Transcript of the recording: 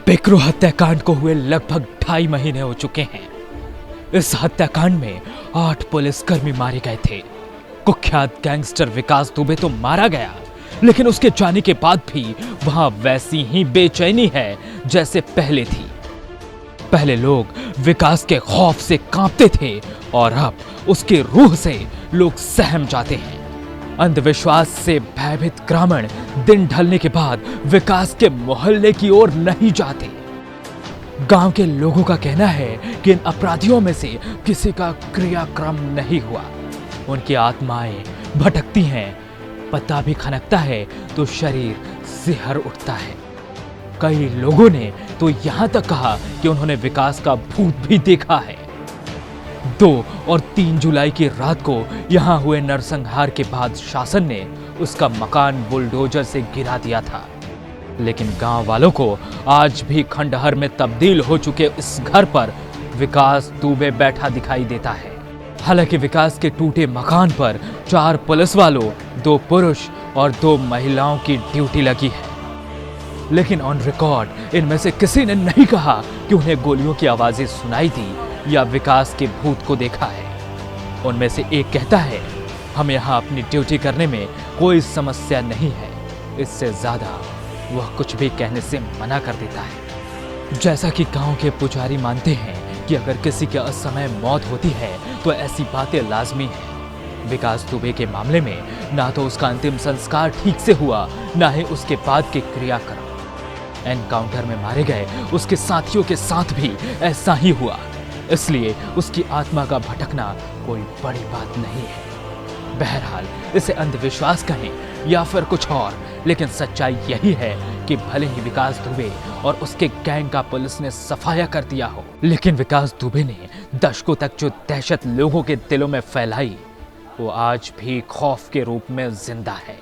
बिकरू हत्याकांड को हुए लगभग 2.5 महीने हो चुके हैं। इस हत्याकांड में 8 पुलिसकर्मी मारे गए थे। कुख्यात गैंगस्टर विकास दुबे तो मारा गया, लेकिन उसके जाने के बाद भी वहां वैसी ही बेचैनी है जैसे पहले थी। पहले लोग विकास के खौफ से कांपते थे और अब उसकी रूह से लोग सहम जाते हैं। अंधविश्वास से भयभीत ग्रामीण दिन ढलने के बाद विकास के मोहल्ले की ओर नहीं जाते। गांव के लोगों का कहना है कि इन अपराधियों में से किसी का क्रियाक्रम नहीं हुआ। उनकी आत्माएं भटकती हैं, पता भी खनकता है तो शरीर सिहर उठता है। कई लोगों ने तो यहां तक कहा कि उन्होंने विकास का भूत भी देखा है। 2 और 3 जुलाई की रात को यहां हुए नरसंहार के बाद शासन ने उसका मकान बुलडोजर से गिरा दिया था, लेकिन गांव वालों को आज भी खंडहर में तब्दील हो चुके इस घर पर विकास दुबे बैठा दिखाई देता है। हालांकि विकास के टूटे मकान पर 4 पुलिस वालों, 2 पुरुष और 2 महिलाओं की ड्यूटी लगी है, लेकिन ऑन रिकॉर्ड इनमें से किसी ने नहीं कहा कि उन्हें गोलियों की आवाजें सुनाई दी या विकास के भूत को देखा है। उनमें से एक कहता है, हम यहाँ अपनी ड्यूटी करने में कोई समस्या नहीं है। इससे ज्यादा वह कुछ भी कहने से मना कर देता है। जैसा कि गांव के पुजारी मानते हैं कि अगर किसी के असमय मौत होती है तो ऐसी बातें लाजमी है। विकास दुबे के मामले में ना तो उसका अंतिम संस्कार ठीक से हुआ, ना ही उसके बाद के क्रियाक्रम। एनकाउंटर में मारे गए उसके साथियों के साथ भी ऐसा ही हुआ, इसलिए उसकी आत्मा का भटकना कोई बड़ी बात नहीं है। बहरहाल इसे अंधविश्वास कहें या फिर कुछ और, लेकिन सच्चाई यही है कि भले ही विकास दुबे और उसके गैंग का पुलिस ने सफाया कर दिया हो, लेकिन विकास दुबे ने दशकों तक जो दहशत लोगों के दिलों में फैलाई, वो आज भी खौफ के रूप में जिंदा है।